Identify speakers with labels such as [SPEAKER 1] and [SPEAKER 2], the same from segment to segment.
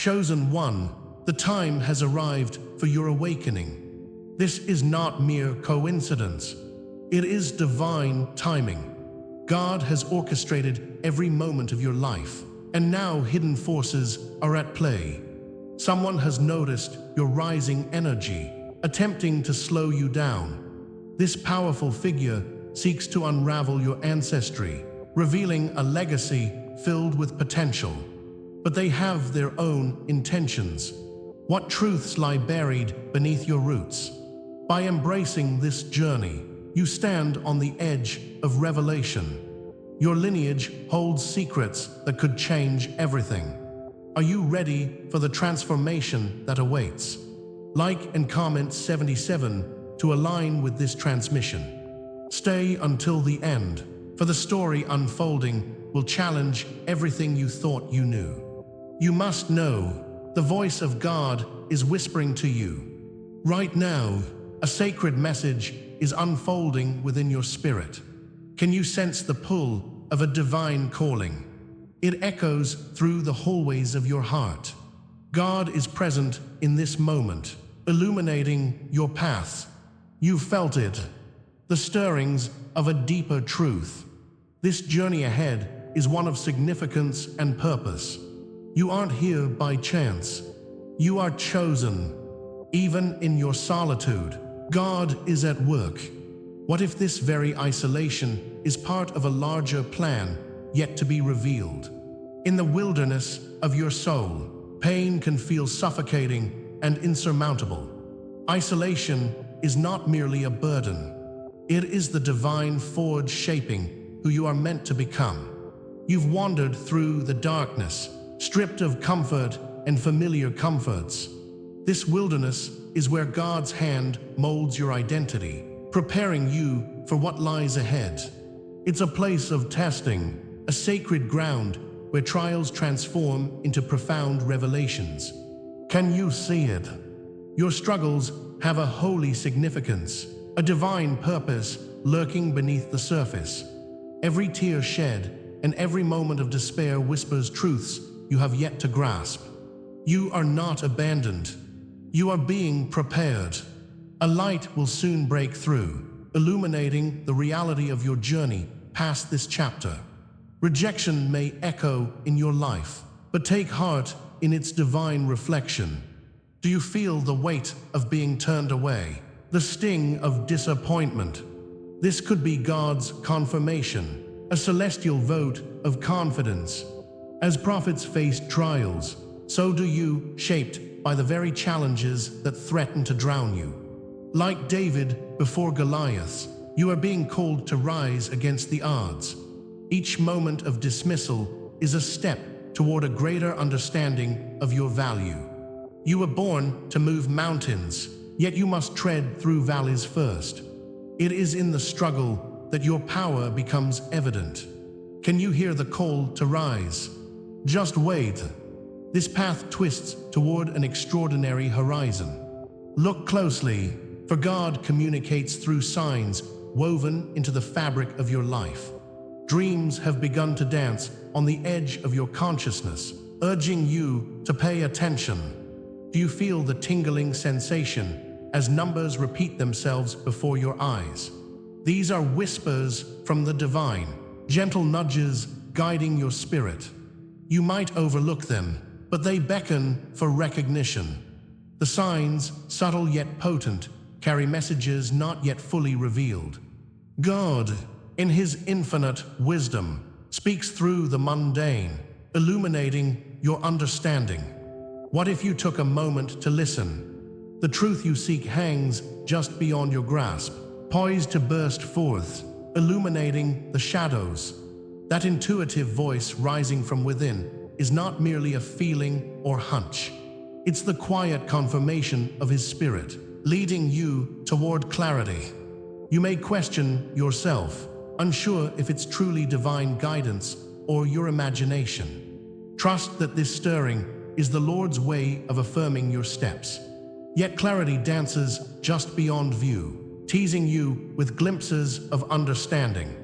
[SPEAKER 1] Chosen one, the time has arrived for your awakening. This is not mere coincidence. It is divine timing. God has orchestrated every moment of your life, and now hidden forces are at play. Someone has noticed your rising energy, attempting to slow you down. This powerful figure seeks to unravel your ancestry, revealing a legacy filled with potential. But they have their own intentions. What truths lie buried beneath your roots? By embracing this journey, you stand on the edge of revelation. Your lineage holds secrets that could change everything. Are you ready for the transformation that awaits? Like and comment 77 to align with this transmission. Stay until the end, for the story unfolding will challenge everything you thought you knew. You must know, the voice of God is whispering to you. Right now, a sacred message is unfolding within your spirit. Can you sense the pull of a divine calling? It echoes through the hallways of your heart. God is present in this moment, illuminating your path. You felt it, the stirrings of a deeper truth. This journey ahead is one of significance and purpose. You aren't here by chance. You are chosen. Even in your solitude, God is at work. What if this very isolation is part of a larger plan yet to be revealed? In the wilderness of your soul, pain can feel suffocating and insurmountable. Isolation is not merely a burden. It is the divine forge shaping who you are meant to become. You've wandered through the darkness, stripped of comfort and familiar comforts. This wilderness is where God's hand molds your identity, preparing you for what lies ahead. It's a place of testing, a sacred ground where trials transform into profound revelations. Can you see it? Your struggles have a holy significance, a divine purpose lurking beneath the surface. Every tear shed and every moment of despair whispers truths you have yet to grasp. You are not abandoned. You are being prepared. A light will soon break through, illuminating the reality of your journey past this chapter. Rejection may echo in your life, but take heart in its divine reflection. Do you feel the weight of being turned away, the sting of disappointment? This could be God's confirmation, a celestial vote of confidence. As prophets faced trials, so do you, shaped by the very challenges that threaten to drown you. Like David before Goliath, you are being called to rise against the odds. Each moment of dismissal is a step toward a greater understanding of your value. You were born to move mountains, yet you must tread through valleys first. It is in the struggle that your power becomes evident. Can you hear the call to rise? Just wait. This path twists toward an extraordinary horizon. Look closely, for God communicates through signs woven into the fabric of your life. Dreams have begun to dance on the edge of your consciousness, urging you to pay attention. Do you feel the tingling sensation as numbers repeat themselves before your eyes? These are whispers from the divine, gentle nudges guiding your spirit. You might overlook them, but they beckon for recognition. The signs, subtle yet potent, carry messages not yet fully revealed. God, in His infinite wisdom, speaks through the mundane, illuminating your understanding. What if you took a moment to listen? The truth you seek hangs just beyond your grasp, poised to burst forth, illuminating the shadows. That intuitive voice rising from within is not merely a feeling or hunch. It's the quiet confirmation of His Spirit, leading you toward clarity. You may question yourself, unsure if it's truly divine guidance or your imagination. Trust that this stirring is the Lord's way of affirming your steps. Yet clarity dances just beyond view, teasing you with glimpses of understanding.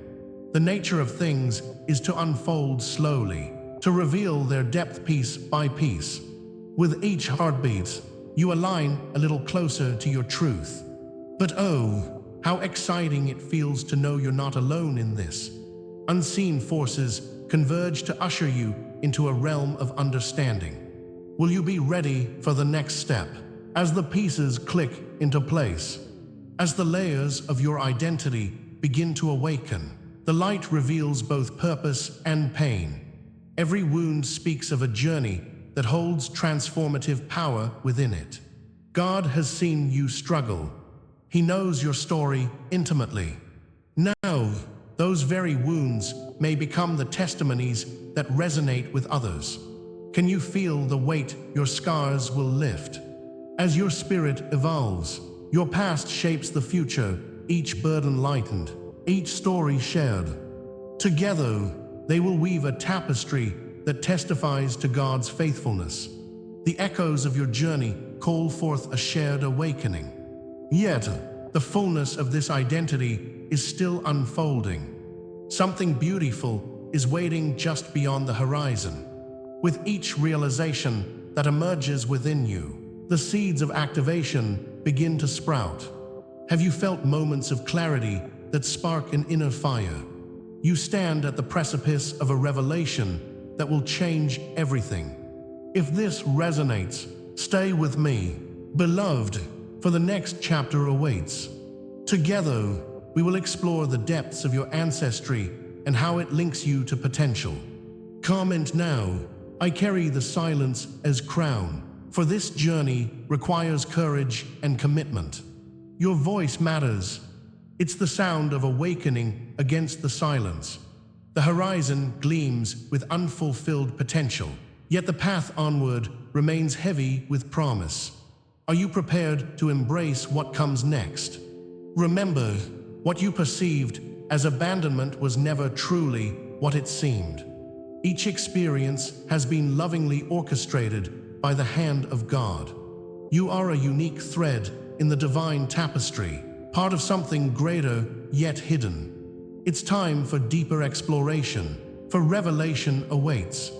[SPEAKER 1] The nature of things is to unfold slowly, to reveal their depth piece by piece. With each heartbeat, you align a little closer to your truth. But oh, how exciting it feels to know you're not alone in this. Unseen forces converge to usher you into a realm of understanding. Will you be ready for the next step? As the pieces click into place, as the layers of your identity begin to awaken, the light reveals both purpose and pain. Every wound speaks of a journey that holds transformative power within it. God has seen you struggle. He knows your story intimately. Now, those very wounds may become the testimonies that resonate with others. Can you feel the weight your scars will lift? As your spirit evolves, your past shapes the future, each burden lightened, each story shared. Together, they will weave a tapestry that testifies to God's faithfulness. The echoes of your journey call forth a shared awakening. Yet, the fullness of this identity is still unfolding. Something beautiful is waiting just beyond the horizon. With each realization that emerges within you, the seeds of activation begin to sprout. Have you felt moments of clarity that spark an inner fire? You stand at the precipice of a revelation that will change everything. If this resonates, stay with me, beloved, for the next chapter awaits. Together, we will explore the depths of your ancestry and how it links you to potential. Comment now. I carry the silence as crown, for this journey requires courage and commitment. Your voice matters. It's the sound of awakening against the silence. The horizon gleams with unfulfilled potential, yet the path onward remains heavy with promise. Are you prepared to embrace what comes next? Remember, what you perceived as abandonment was never truly what it seemed. Each experience has been lovingly orchestrated by the hand of God. You are a unique thread in the divine tapestry, part of something greater yet hidden. It's time for deeper exploration, for revelation awaits.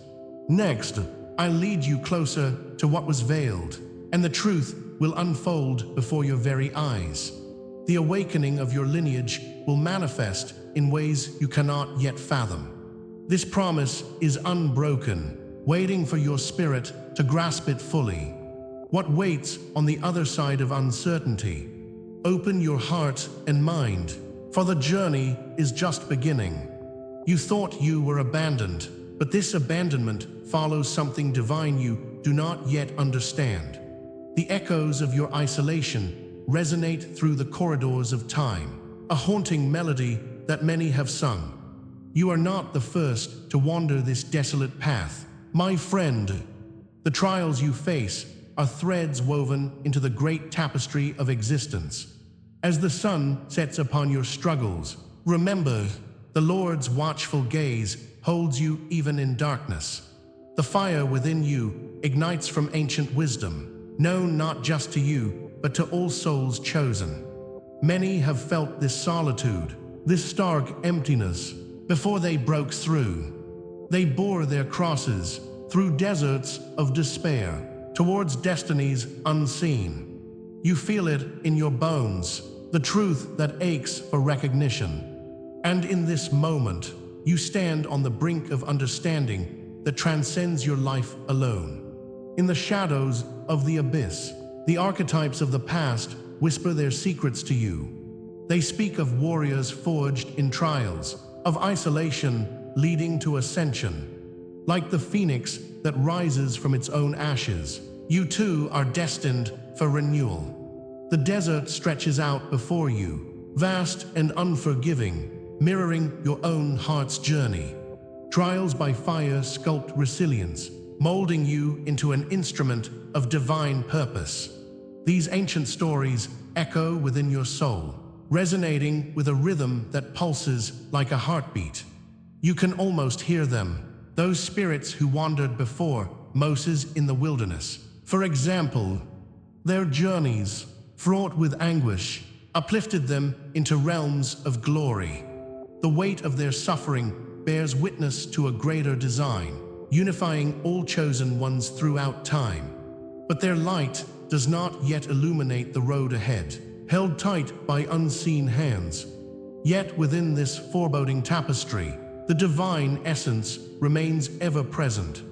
[SPEAKER 1] Next, I'll lead you closer to what was veiled, and the truth will unfold before your very eyes. The awakening of your lineage will manifest in ways you cannot yet fathom. This promise is unbroken, waiting for your spirit to grasp it fully. What waits on the other side of uncertainty? Open your heart and mind, for the journey is just beginning. You thought you were abandoned, but this abandonment follows something divine you do not yet understand. The echoes of your isolation resonate through the corridors of time, a haunting melody that many have sung. You are not the first to wander this desolate path, my friend. The trials you face are threads woven into the great tapestry of existence. As the sun sets upon your struggles, remember, the Lord's watchful gaze holds you even in darkness. The fire within you ignites from ancient wisdom, known not just to you, but to all souls chosen. Many have felt this solitude, this stark emptiness, before they broke through. They bore their crosses through deserts of despair, towards destinies unseen. You feel it in your bones, the truth that aches for recognition. And in this moment, you stand on the brink of understanding that transcends your life alone. In the shadows of the abyss, the archetypes of the past whisper their secrets to you. They speak of warriors forged in trials, of isolation leading to ascension. Like the phoenix that rises from its own ashes, you too are destined for renewal. The desert stretches out before you, vast and unforgiving, mirroring your own heart's journey. Trials by fire sculpt resilience, molding you into an instrument of divine purpose. These ancient stories echo within your soul, resonating with a rhythm that pulses like a heartbeat. You can almost hear them, those spirits who wandered before Moses in the wilderness. For example, their journeys, fraught with anguish, uplifted them into realms of glory. The weight of their suffering bears witness to a greater design, unifying all chosen ones throughout time. but their light does not yet illuminate the road ahead, held tight by unseen hands. Yet within this foreboding tapestry, the divine essence remains ever present.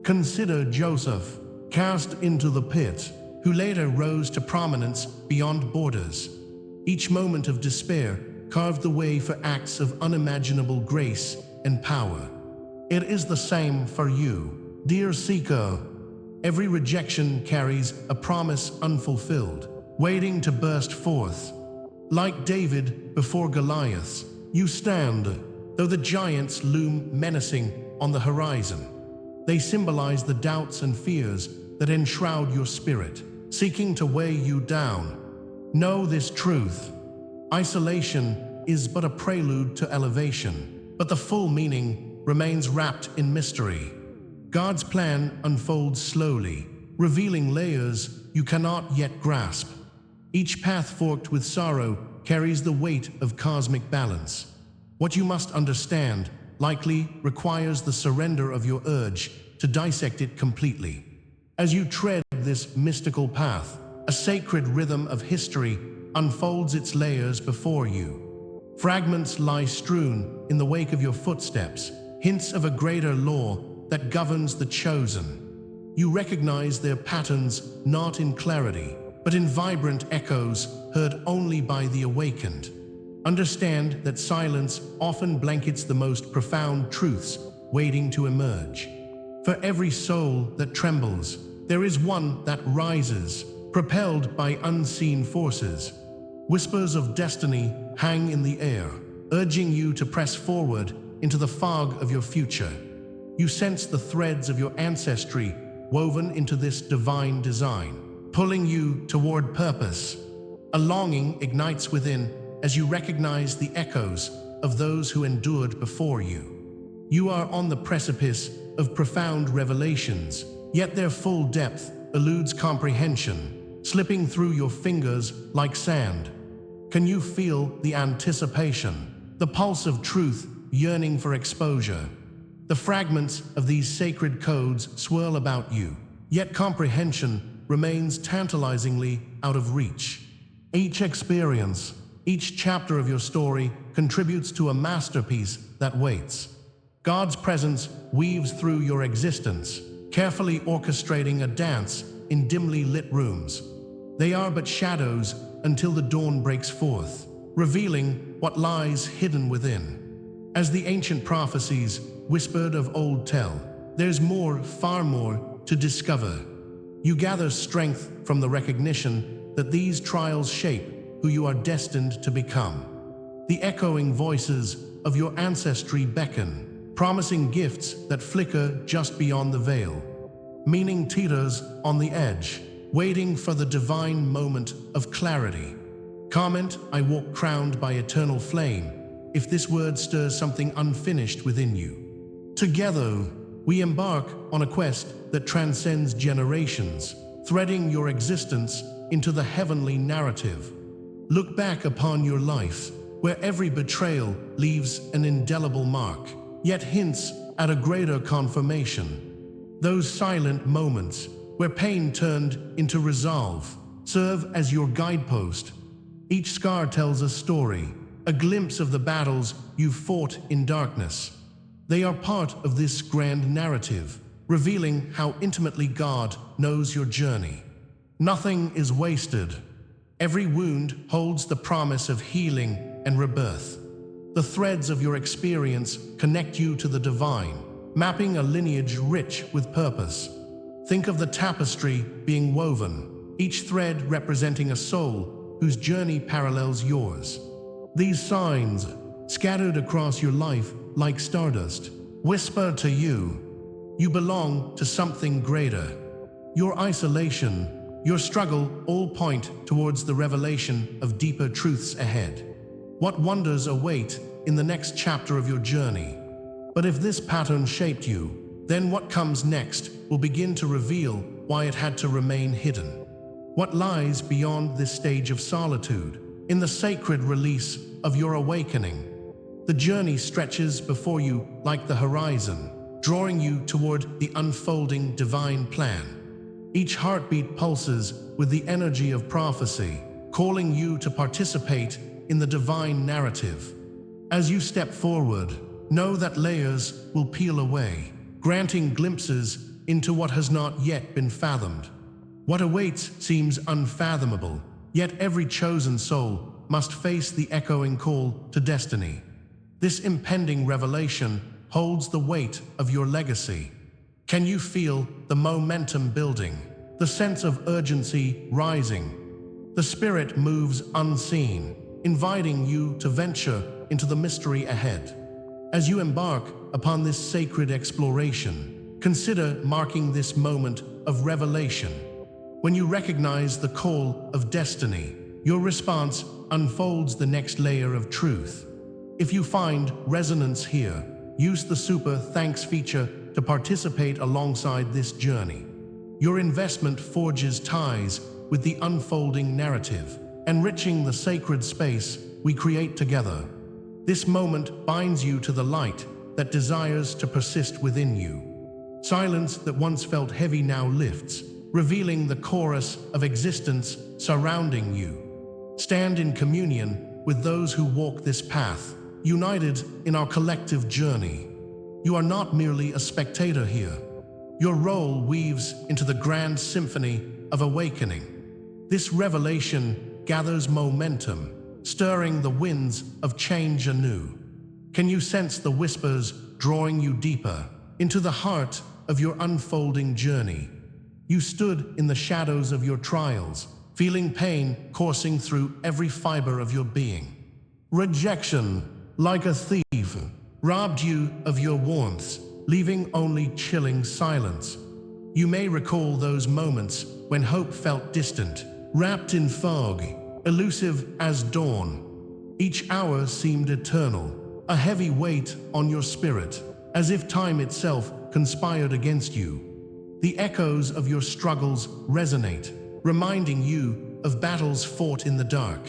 [SPEAKER 1] Consider Joseph, cast into the pit, who later rose to prominence beyond borders. Each moment of despair carved the way for acts of unimaginable grace and power. It is the same for you, dear seeker. Every rejection carries a promise unfulfilled, waiting to burst forth. Like David before Goliath, you stand, though the giants loom menacing on the horizon. They symbolize the doubts and fears that enshroud your spirit, seeking to weigh you down. Know this truth: isolation is but a prelude to elevation, but the full meaning remains wrapped in mystery. God's plan unfolds slowly, revealing layers you cannot yet grasp. Each path forked with sorrow carries the weight of cosmic balance. What you must understand likely requires the surrender of your urge to dissect it completely. As you tread this mystical path, a sacred rhythm of history unfolds its layers before you. Fragments lie strewn in the wake of your footsteps, hints of a greater law that governs the chosen. You recognize their patterns not in clarity, but in vibrant echoes heard only by the awakened. Understand that silence often blankets the most profound truths waiting to emerge. For every soul that trembles, there is one that rises, propelled by unseen forces. Whispers of destiny hang in the air, urging you to press forward into the fog of your future. You sense the threads of your ancestry woven into this divine design, pulling you toward purpose. A longing ignites within as you recognize the echoes of those who endured before you. You are on the precipice of profound revelations, yet their full depth eludes comprehension, slipping through your fingers like sand. Can you feel the anticipation, the pulse of truth yearning for exposure? The fragments of these sacred codes swirl about you, yet comprehension remains tantalizingly out of reach. Each experience, each chapter of your story contributes to a masterpiece that waits. God's presence weaves through your existence, carefully orchestrating a dance in dimly lit rooms. They are but shadows until the dawn breaks forth, revealing what lies hidden within. As the ancient prophecies whispered of old tell, there's more, far more, to discover. You gather strength from the recognition that these trials shape who you are destined to become. The echoing voices of your ancestry beckon, promising gifts that flicker just beyond the veil. Meaning teeters on the edge, waiting for the divine moment of clarity. Comment, I walk crowned by eternal flame, if this word stirs something unfinished within you. Together, we embark on a quest that transcends generations, threading your existence into the heavenly narrative. Look back upon your life, where every betrayal leaves an indelible mark, yet hints at a greater confirmation. Those silent moments, where pain turned into resolve, serve as your guidepost. Each scar tells a story, a glimpse of the battles you fought in darkness. They are part of this grand narrative, revealing how intimately God knows your journey. Nothing is wasted. Every wound holds the promise of healing and rebirth. The threads of your experience connect you to the divine, mapping a lineage rich with purpose. Think of the tapestry being woven, each thread representing a soul whose journey parallels yours. These signs, scattered across your life like stardust, whisper to you, you belong to something greater. Your isolation, your struggle all point towards the revelation of deeper truths ahead. What wonders await in the next chapter of your journey? But if this pattern shaped you, then what comes next will begin to reveal why it had to remain hidden. What lies beyond this stage of solitude, in the sacred release of your awakening? The journey stretches before you like the horizon, drawing you toward the unfolding divine plan. Each heartbeat pulses with the energy of prophecy, calling you to participate in the divine narrative. As you step forward, know that layers will peel away, granting glimpses into what has not yet been fathomed. What awaits seems unfathomable, yet every chosen soul must face the echoing call to destiny. This impending revelation holds the weight of your legacy. Can you feel the momentum building, the sense of urgency rising? The spirit moves unseen, inviting you to venture into the mystery ahead. As you embark upon this sacred exploration, consider marking this moment of revelation. When you recognize the call of destiny, your response unfolds the next layer of truth. If you find resonance here, use the Super Thanks feature to participate alongside this journey. Your investment forges ties with the unfolding narrative, enriching the sacred space we create together. This moment binds you to the light that desires to persist within you. Silence that once felt heavy now lifts, revealing the chorus of existence surrounding you. Stand in communion with those who walk this path, united in our collective journey. You are not merely a spectator here. Your role weaves into the grand symphony of awakening. This revelation gathers momentum, stirring the winds of change anew. Can you sense the whispers drawing you deeper into the heart of your unfolding journey? You stood in the shadows of your trials, feeling pain coursing through every fiber of your being. Rejection, like a thief, robbed you of your warmth, leaving only chilling silence. You may recall those moments when hope felt distant, wrapped in fog, elusive as dawn. Each hour seemed eternal, a heavy weight on your spirit, as if time itself conspired against you. The echoes of your struggles resonate, reminding you of battles fought in the dark.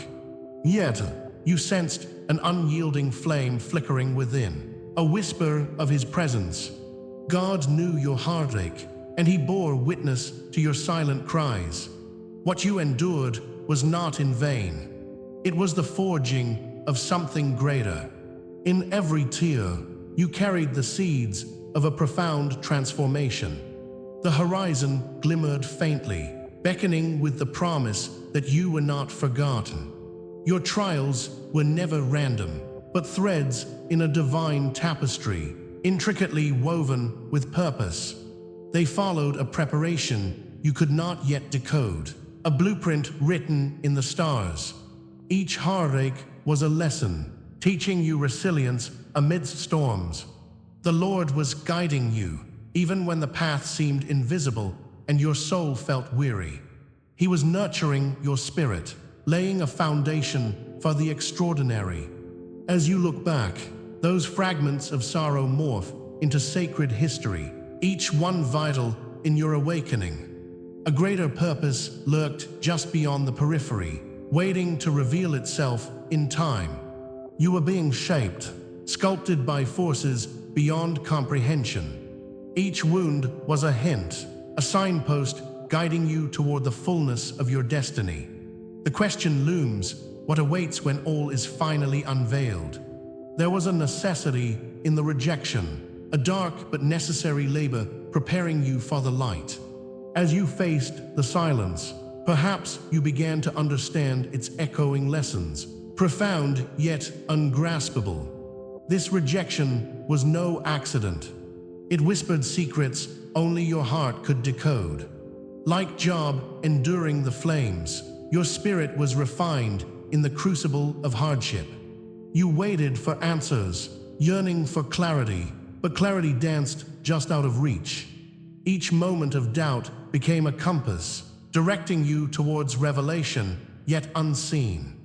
[SPEAKER 1] Yet, you sensed an unyielding flame flickering within, a whisper of his presence. God knew your heartache, and he bore witness to your silent cries. What you endured was not in vain. It was the forging of something greater. In every tear, you carried the seeds of a profound transformation. The horizon glimmered faintly, beckoning with the promise that you were not forgotten. Your trials were never random, but threads in a divine tapestry, intricately woven with purpose. They followed a preparation you could not yet decode, a blueprint written in the stars. Each heartache was a lesson, teaching you resilience amidst storms. The Lord was guiding you, even when the path seemed invisible and your soul felt weary. He was nurturing your spirit, laying a foundation for the extraordinary. As you look back, those fragments of sorrow morph into sacred history, each one vital in your awakening. A greater purpose lurked just beyond the periphery, waiting to reveal itself in time. You were being shaped, sculpted by forces beyond comprehension. Each wound was a hint, a signpost guiding you toward the fullness of your destiny. The question looms, what awaits when all is finally unveiled? There was a necessity in the rejection, a dark but necessary labor preparing you for the light. As you faced the silence, perhaps you began to understand its echoing lessons, profound yet ungraspable. This rejection was no accident. It whispered secrets only your heart could decode. Like Job enduring the flames, your spirit was refined in the crucible of hardship. You waited for answers, yearning for clarity, but clarity danced just out of reach. Each moment of doubt became a compass, directing you towards revelation, yet unseen.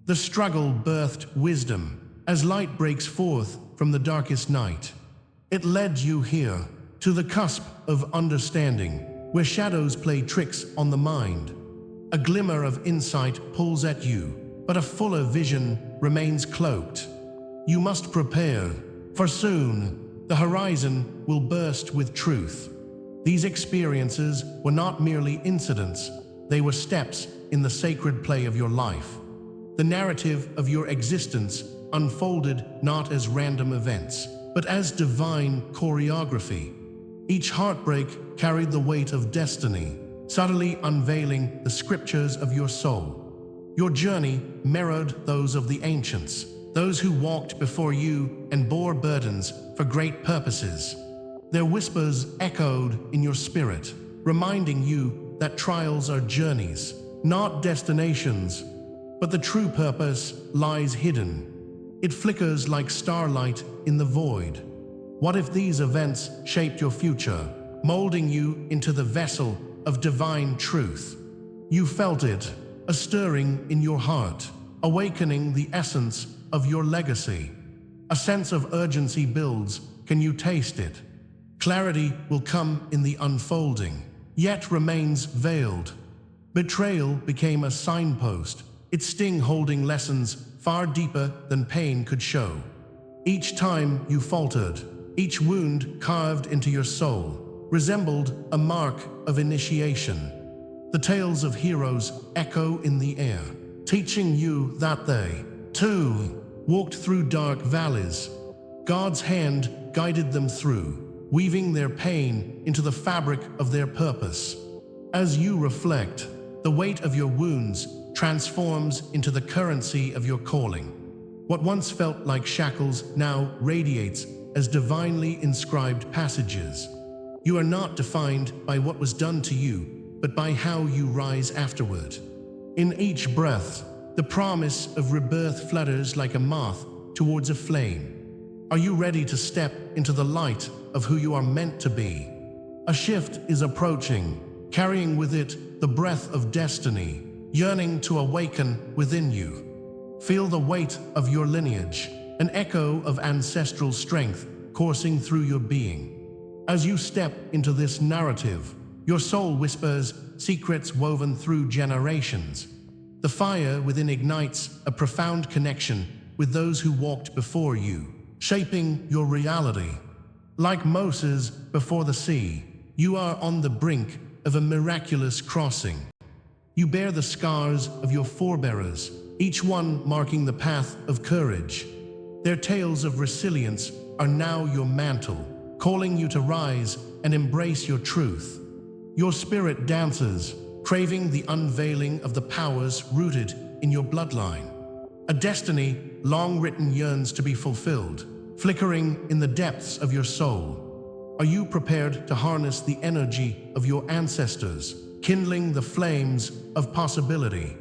[SPEAKER 1] The struggle birthed wisdom, as light breaks forth from the darkest night. It led you here, to the cusp of understanding, where shadows play tricks on the mind. A glimmer of insight pulls at you, but a fuller vision remains cloaked. You must prepare, for soon, the horizon will burst with truth. These experiences were not merely incidents, they were steps in the sacred play of your life. The narrative of your existence unfolded not as random events, but as divine choreography. Each heartbreak carried the weight of destiny, subtly unveiling the scriptures of your soul. Your journey mirrored those of the ancients, those who walked before you and bore burdens for great purposes. Their whispers echoed in your spirit, reminding you that trials are journeys, not destinations, but the true purpose lies hidden. It flickers like starlight in the void. What if these events shaped your future, molding you into the vessel of divine truth? You felt it, a stirring in your heart, awakening the essence of your legacy. A sense of urgency builds. Can you taste it? Clarity will come in the unfolding, yet remains veiled. Betrayal became a signpost, its sting holding lessons far deeper than pain could show. Each time you faltered, each wound carved into your soul resembled a mark of initiation. The tales of heroes echo in the air, teaching you that they, too, walked through dark valleys. God's hand guided them through, weaving their pain into the fabric of their purpose. As you reflect, the weight of your wounds transforms into the currency of your calling. What once felt like shackles now radiates as divinely inscribed passages. You are not defined by what was done to you, but by how you rise afterward. In each breath, the promise of rebirth flutters like a moth towards a flame. Are you ready to step into the light of who you are meant to be? A shift is approaching, carrying with it the breath of destiny, yearning to awaken within you. Feel the weight of your lineage, an echo of ancestral strength coursing through your being. As you step into this narrative, your soul whispers secrets woven through generations. The fire within ignites a profound connection with those who walked before you, shaping your reality. Like Moses before the sea, you are on the brink of a miraculous crossing. You bear the scars of your forebearers, each one marking the path of courage. Their tales of resilience are now your mantle, calling you to rise and embrace your truth. Your spirit dances, craving the unveiling of the powers rooted in your bloodline. A destiny long written yearns to be fulfilled, flickering in the depths of your soul. Are you prepared to harness the energy of your ancestors, kindling the flames of possibility?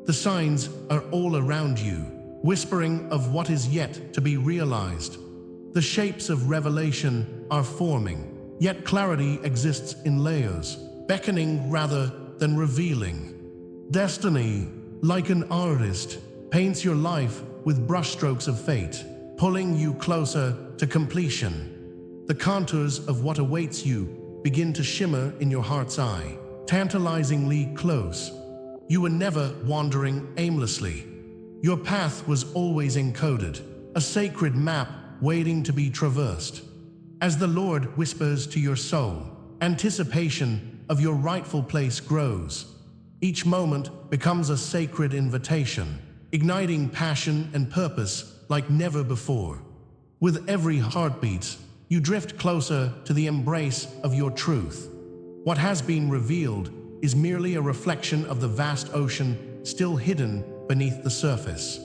[SPEAKER 1] The signs are all around you, whispering of what is yet to be realized. The shapes of revelation are forming, yet clarity exists in layers, beckoning rather than revealing. Destiny, like an artist, paints your life with brushstrokes of fate, pulling you closer to completion. The contours of what awaits you begin to shimmer in your heart's eye, tantalizingly close. You were never wandering aimlessly. Your path was always encoded, a sacred map waiting to be traversed. As the Lord whispers to your soul, anticipation of your rightful place grows. Each moment becomes a sacred invitation, igniting passion and purpose like never before. With every heartbeat, you drift closer to the embrace of your truth. What has been revealed is merely a reflection of the vast ocean still hidden beneath the surface.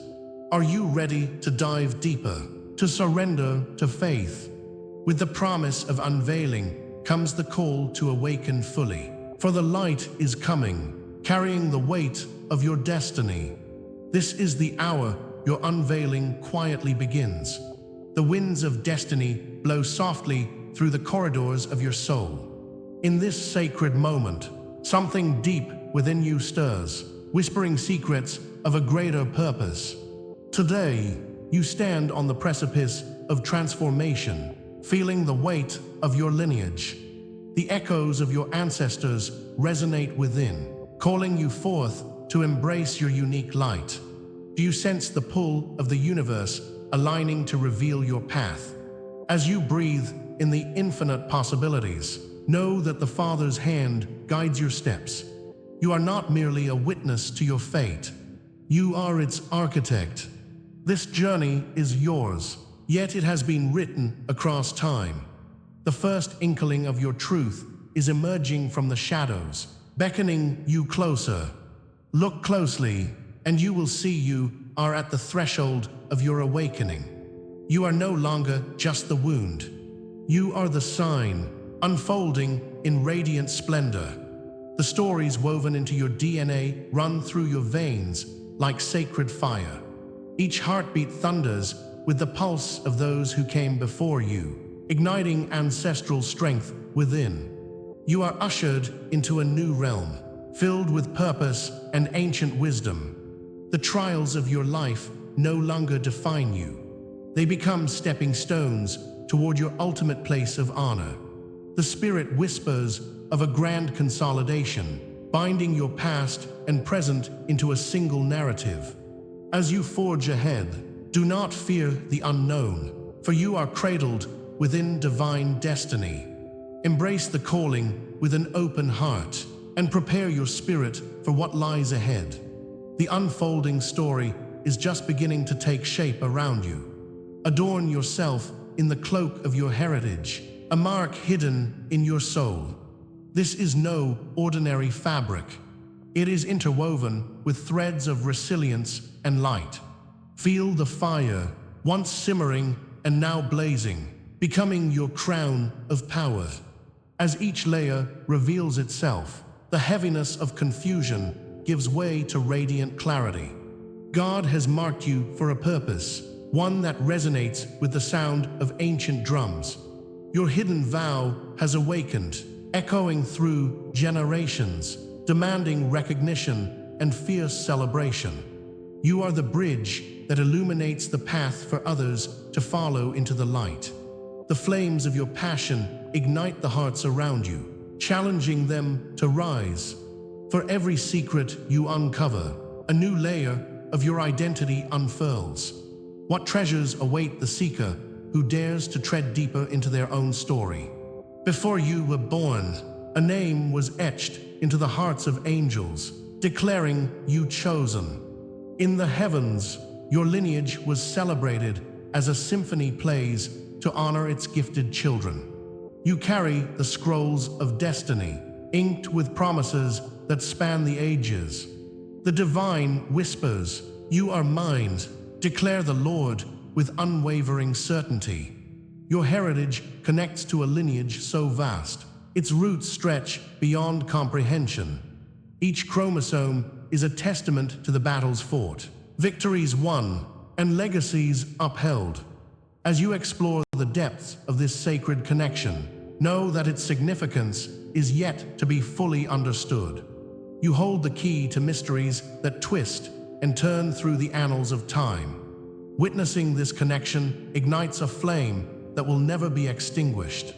[SPEAKER 1] Are you ready to dive deeper, to surrender to faith? With the promise of unveiling comes the call to awaken fully. For the light is coming, carrying the weight of your destiny. This is the hour your unveiling quietly begins. The winds of destiny blow softly through the corridors of your soul. In this sacred moment, something deep within you stirs, whispering secrets of a greater purpose. Today, you stand on the precipice of transformation, feeling the weight of your lineage. The echoes of your ancestors resonate within, calling you forth to embrace your unique light. Do you sense the pull of the universe aligning to reveal your path? As you breathe in the infinite possibilities, know that the Father's hand guides your steps. You are not merely a witness to your fate. You are its architect. This journey is yours, yet it has been written across time. The first inkling of your truth is emerging from the shadows, beckoning you closer. Look closely, and you will see you are at the threshold of your awakening. You are no longer just the wound. You are the sign, unfolding in radiant splendor. The stories woven into your DNA run through your veins like sacred fire. Each heartbeat thunders with the pulse of those who came before you, igniting ancestral strength within. You are ushered into a new realm, filled with purpose and ancient wisdom. The trials of your life no longer define you. They become stepping stones toward your ultimate place of honor. The Spirit whispers of a grand consolidation, binding your past and present into a single narrative. As you forge ahead, do not fear the unknown, for you are cradled within divine destiny. Embrace the calling with an open heart and prepare your spirit for what lies ahead. The unfolding story is just beginning to take shape around you. Adorn yourself in the cloak of your heritage, a mark hidden in your soul. This is no ordinary fabric. It is interwoven with threads of resilience and light. Feel the fire, once simmering and now blazing, becoming your crown of power. As each layer reveals itself, the heaviness of confusion gives way to radiant clarity. God has marked you for a purpose, one that resonates with the sound of ancient drums. Your hidden vow has awakened, echoing through generations, demanding recognition and fierce celebration. You are the bridge that illuminates the path for others to follow into the light. The flames of your passion ignite the hearts around you, challenging them to rise. For every secret you uncover, a new layer of your identity unfurls. What treasures await the seeker who dares to tread deeper into their own story? Before you were born, a name was etched into the hearts of angels, declaring you chosen. In the heavens, your lineage was celebrated as a symphony plays to honor its gifted children. You carry the scrolls of destiny, inked with promises that span the ages. The divine whispers, "You are mine," declare the Lord with unwavering certainty. Your heritage connects to a lineage so vast, its roots stretch beyond comprehension. Each chromosome is a testament to the battles fought, victories won, and legacies upheld. As you explore the depths of this sacred connection, know that its significance is yet to be fully understood. You hold the key to mysteries that twist and turn through the annals of time. Witnessing this connection ignites a flame that will never be extinguished.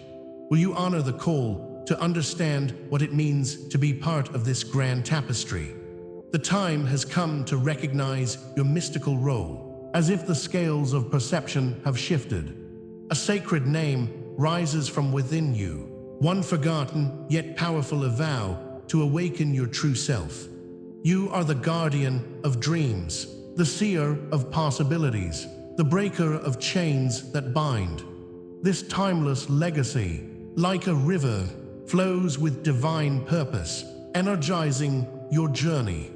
[SPEAKER 1] Will you honor the call to understand what it means to be part of this grand tapestry? The time has come to recognize your mystical role, as if the scales of perception have shifted. A sacred name rises from within you, one forgotten yet powerful vow to awaken your true self. You are the guardian of dreams, the seer of possibilities, the breaker of chains that bind. This timeless legacy, like a river, flows with divine purpose, energizing your journey.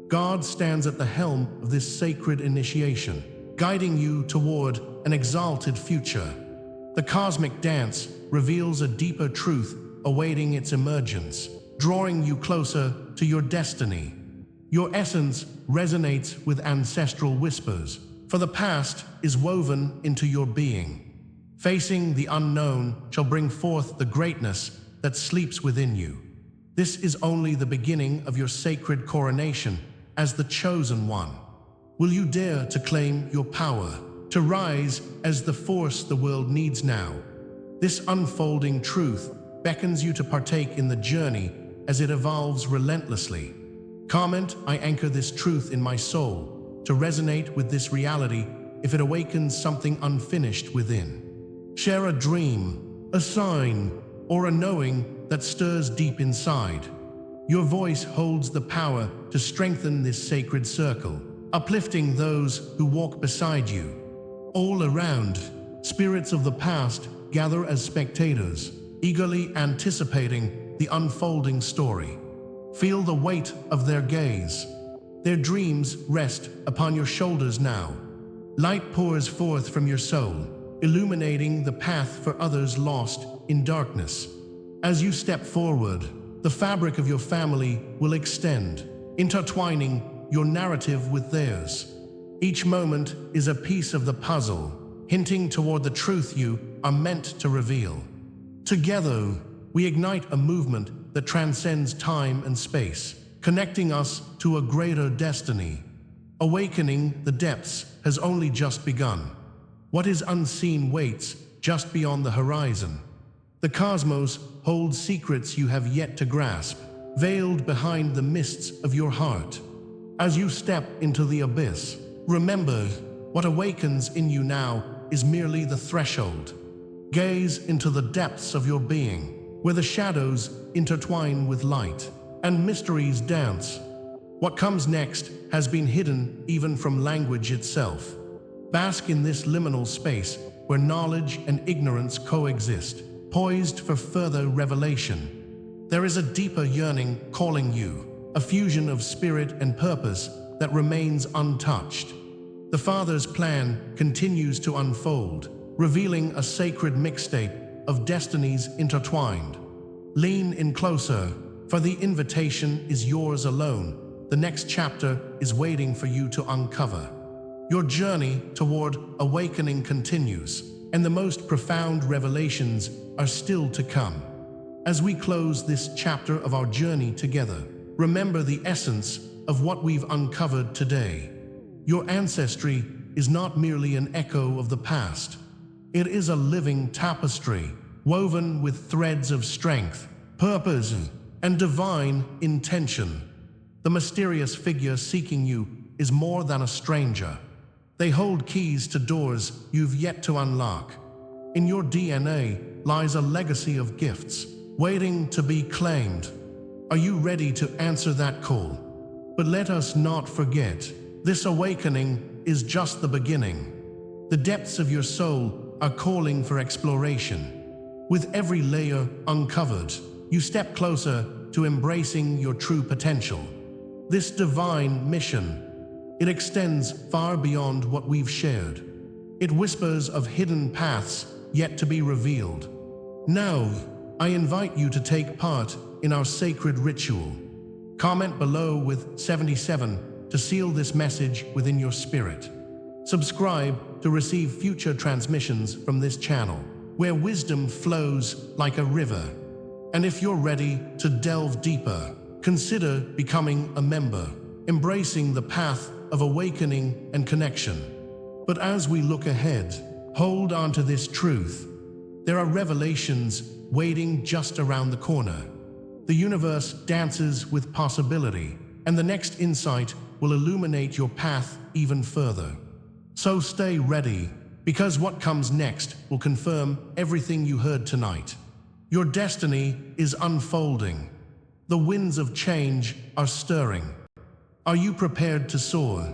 [SPEAKER 1] God stands at the helm of this sacred initiation, guiding you toward an exalted future. The cosmic dance reveals a deeper truth awaiting its emergence, drawing you closer to your destiny. Your essence resonates with ancestral whispers, for the past is woven into your being. Facing the unknown shall bring forth the greatness that sleeps within you. This is only the beginning of your sacred coronation as the chosen one. Will you dare to claim your power, to rise as the force the world needs now? This unfolding truth beckons you to partake in the journey as it evolves relentlessly. Comment, "I anchor this truth in my soul," to resonate with this reality if it awakens something unfinished within. Share a dream, a sign, or a knowing that stirs deep inside. Your voice holds the power to strengthen this sacred circle, uplifting those who walk beside you. All around, spirits of the past gather as spectators, eagerly anticipating the unfolding story. Feel the weight of their gaze. Their dreams rest upon your shoulders now. Light pours forth from your soul, illuminating the path for others lost in darkness. As you step forward, the fabric of your family will extend, intertwining your narrative with theirs. Each moment is a piece of the puzzle, hinting toward the truth you are meant to reveal. Together, we ignite a movement that transcends time and space, connecting us to a greater destiny. Awakening the depths has only just begun. What is unseen waits just beyond the horizon. The cosmos holds secrets you have yet to grasp, veiled behind the mists of your heart. As you step into the abyss, remember, what awakens in you now is merely the threshold. Gaze into the depths of your being, where the shadows intertwine with light, and mysteries dance. What comes next has been hidden even from language itself. Bask in this liminal space where knowledge and ignorance coexist, poised for further revelation. There is a deeper yearning calling you, a fusion of spirit and purpose that remains untouched. The Father's plan continues to unfold, revealing a sacred mixtape of destinies intertwined. Lean in closer, for the invitation is yours alone. The next chapter is waiting for you to uncover. Your journey toward awakening continues, and the most profound revelations are still to come. As we close this chapter of our journey together, remember the essence of what we've uncovered today. Your ancestry is not merely an echo of the past. It is a living tapestry, woven with threads of strength, purpose, and divine intention. The mysterious figure seeking you is more than a stranger. They hold keys to doors you've yet to unlock. In your DNA lies a legacy of gifts, waiting to be claimed. Are you ready to answer that call? But let us not forget, this awakening is just the beginning. The depths of your soul are calling for exploration. With every layer uncovered, you step closer to embracing your true potential. This divine mission, it extends far beyond what we've shared. It whispers of hidden paths yet to be revealed. Now, I invite you to take part in our sacred ritual. Comment below with 77 to seal this message within your spirit. Subscribe to receive future transmissions from this channel, where wisdom flows like a river. And if you're ready to delve deeper, consider becoming a member, embracing the path of awakening and connection. But as we look ahead, hold on to this truth. There are revelations waiting just around the corner. The universe dances with possibility, and the next insight will illuminate your path even further. So stay ready, because what comes next will confirm everything you heard tonight. Your destiny is unfolding. The winds of change are stirring. Are you prepared to soar?